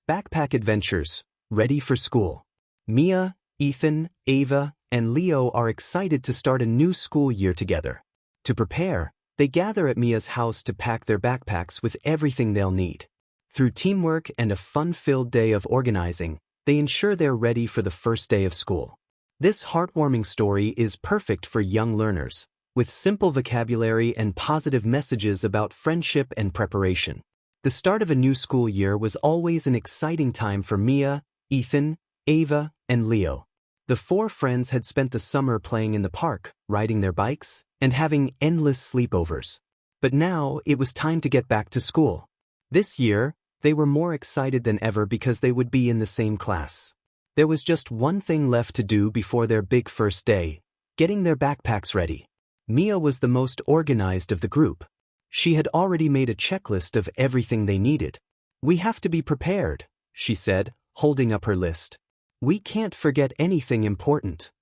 Backpack Adventures, ready for school. Mia, Ethan, Ava, and Leo are excited to start a new school year together. To prepare, they gather at Mia's house to pack their backpacks with everything they'll need. Through teamwork and a fun-filled day of organizing, they ensure they're ready for the first day of school. This heartwarming story is perfect for young learners, with simple vocabulary and positive messages about friendship and preparation. The start of a new school year was always an exciting time for Mia, Ethan, Ava, and Leo. The four friends had spent the summer playing in the park, riding their bikes, and having endless sleepovers. But now it was time to get back to school. This year, they were more excited than ever because they would be in the same class. There was just one thing left to do before their big first day: getting their backpacks ready. Mia was the most organized of the group. She had already made a checklist of everything they needed. "We have to be prepared," she said, holding up her list. "We can't forget anything important."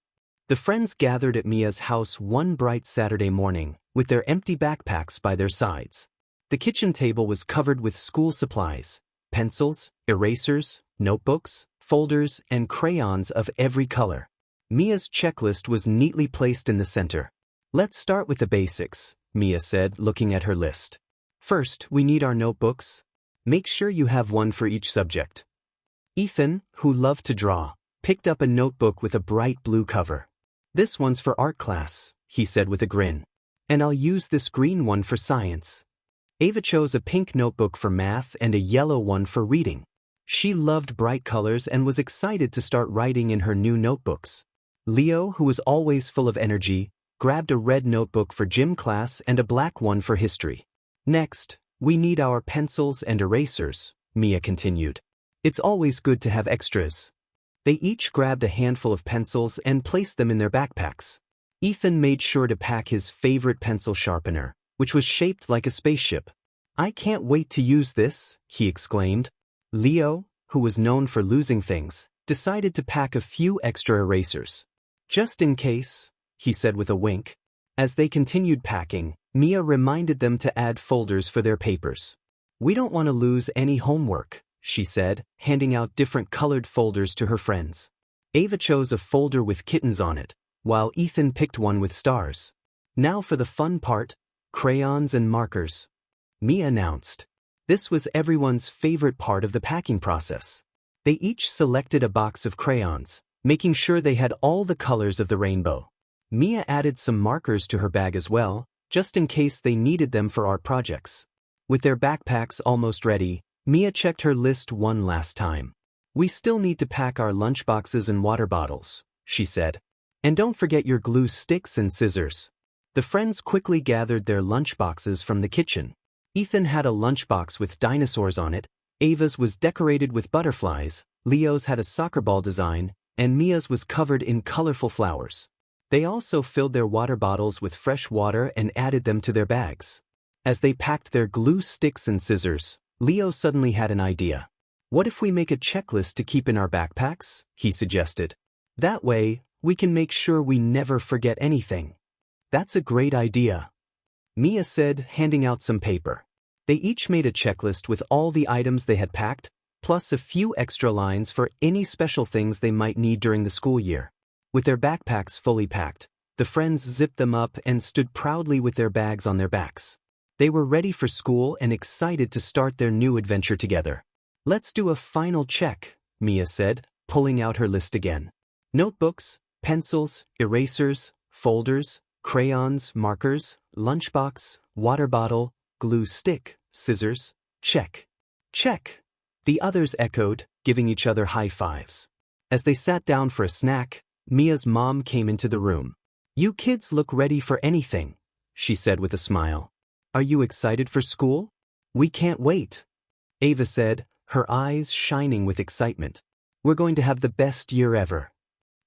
The friends gathered at Mia's house one bright Saturday morning, with their empty backpacks by their sides. The kitchen table was covered with school supplies: pencils, erasers, notebooks, folders, and crayons of every color. Mia's checklist was neatly placed in the center. "Let's start with the basics," Mia said, looking at her list. "First, we need our notebooks. Make sure you have one for each subject." Ethan, who loved to draw, picked up a notebook with a bright blue cover. "This one's for art class," he said with a grin. "And I'll use this green one for science." Ava chose a pink notebook for math and a yellow one for reading. She loved bright colors and was excited to start writing in her new notebooks. Leo, who was always full of energy, grabbed a red notebook for gym class and a black one for history. "Next, we need our pencils and erasers," Mia continued. "It's always good to have extras." They each grabbed a handful of pencils and placed them in their backpacks. Ethan made sure to pack his favorite pencil sharpener, which was shaped like a spaceship. "I can't wait to use this," he exclaimed. Leo, who was known for losing things, decided to pack a few extra erasers. "Just in case," he said with a wink. As they continued packing, Mia reminded them to add folders for their papers. "We don't want to lose any homework," she said, handing out different colored folders to her friends. Ava chose a folder with kittens on it, while Ethan picked one with stars. "Now for the fun part, crayons and markers," Mia announced. This was everyone's favorite part of the packing process. They each selected a box of crayons, making sure they had all the colors of the rainbow. Mia added some markers to her bag as well, just in case they needed them for art projects. With their backpacks almost ready, Mia checked her list one last time. "We still need to pack our lunchboxes and water bottles," she said. "And don't forget your glue sticks and scissors." The friends quickly gathered their lunchboxes from the kitchen. Ethan had a lunchbox with dinosaurs on it, Ava's was decorated with butterflies, Leo's had a soccer ball design, and Mia's was covered in colorful flowers. They also filled their water bottles with fresh water and added them to their bags. As they packed their glue sticks and scissors, Leo suddenly had an idea. "What if we make a checklist to keep in our backpacks?" he suggested. "That way, we can make sure we never forget anything." "That's a great idea," Mia said, handing out some paper. They each made a checklist with all the items they had packed, plus a few extra lines for any special things they might need during the school year. With their backpacks fully packed, the friends zipped them up and stood proudly with their bags on their backs. They were ready for school and excited to start their new adventure together. "Let's do a final check," Mia said, pulling out her list again. "Notebooks, pencils, erasers, folders, crayons, markers, lunchbox, water bottle, glue stick, scissors, check." "Check," the others echoed, giving each other high fives. As they sat down for a snack, Mia's mom came into the room. "You kids look ready for anything," she said with a smile. "Are you excited for school?" "We can't wait," Ava said, her eyes shining with excitement. "We're going to have the best year ever."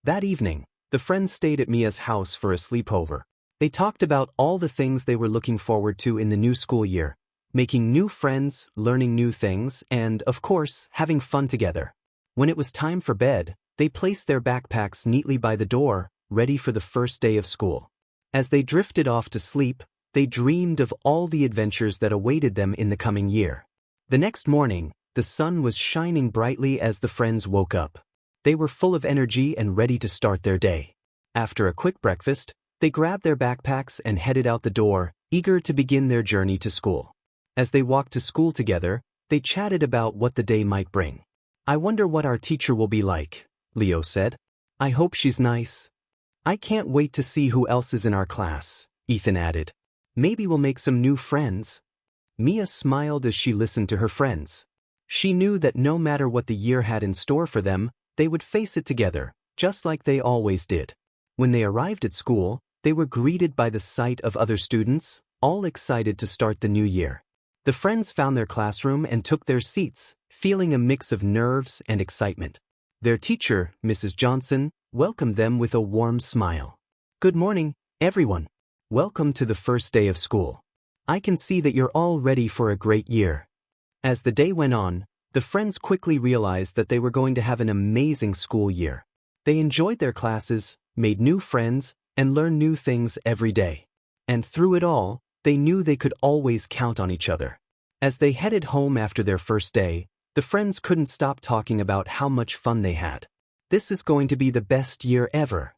That evening, the friends stayed at Mia's house for a sleepover. They talked about all the things they were looking forward to in the new school year, making new friends, learning new things, and, of course, having fun together. When it was time for bed, they placed their backpacks neatly by the door, ready for the first day of school. As they drifted off to sleep, they dreamed of all the adventures that awaited them in the coming year. The next morning, The sun was shining brightly as the friends woke up. They were full of energy and ready to start their day. After a quick breakfast, they grabbed their backpacks and headed out the door, eager to begin their journey to school. As they walked to school together, they chatted about what the day might bring. "I wonder what our teacher will be like," Leo said. "I hope she's nice." "I can't wait to see who else is in our class," Ethan added. "Maybe we'll make some new friends." Mia smiled as she listened to her friends. She knew that no matter what the year had in store for them, they would face it together, just like they always did. When they arrived at school, they were greeted by the sight of other students, all excited to start the new year. The friends found their classroom and took their seats, feeling a mix of nerves and excitement. Their teacher, Mrs. Johnson, welcomed them with a warm smile. "Good morning, everyone. Welcome to the first day of school. I can see that you're all ready for a great year." As the day went on, the friends quickly realized that they were going to have an amazing school year. They enjoyed their classes, made new friends, and learned new things every day. And through it all, they knew they could always count on each other. As they headed home after their first day, the friends couldn't stop talking about how much fun they had. "This is going to be the best year ever,"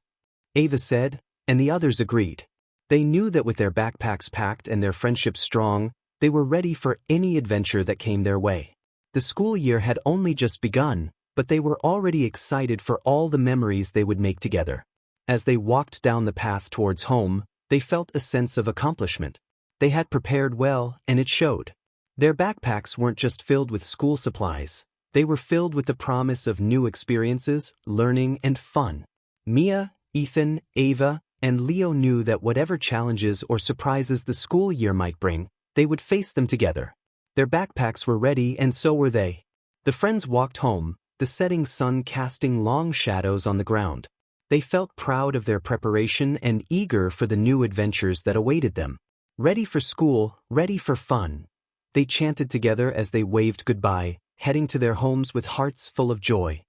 Ava said, and the others agreed. They knew that with their backpacks packed and their friendships strong, they were ready for any adventure that came their way. The school year had only just begun, but they were already excited for all the memories they would make together. As they walked down the path towards home, they felt a sense of accomplishment. They had prepared well, and it showed. Their backpacks weren't just filled with school supplies. They were filled with the promise of new experiences, learning, and fun. Mia, Ethan, Ava, and Leo knew that whatever challenges or surprises the school year might bring, they would face them together. Their backpacks were ready, and so were they. The friends walked home, the setting sun casting long shadows on the ground. They felt proud of their preparation and eager for the new adventures that awaited them. Ready for school, ready for fun. They chanted together as they waved goodbye, heading to their homes with hearts full of joy.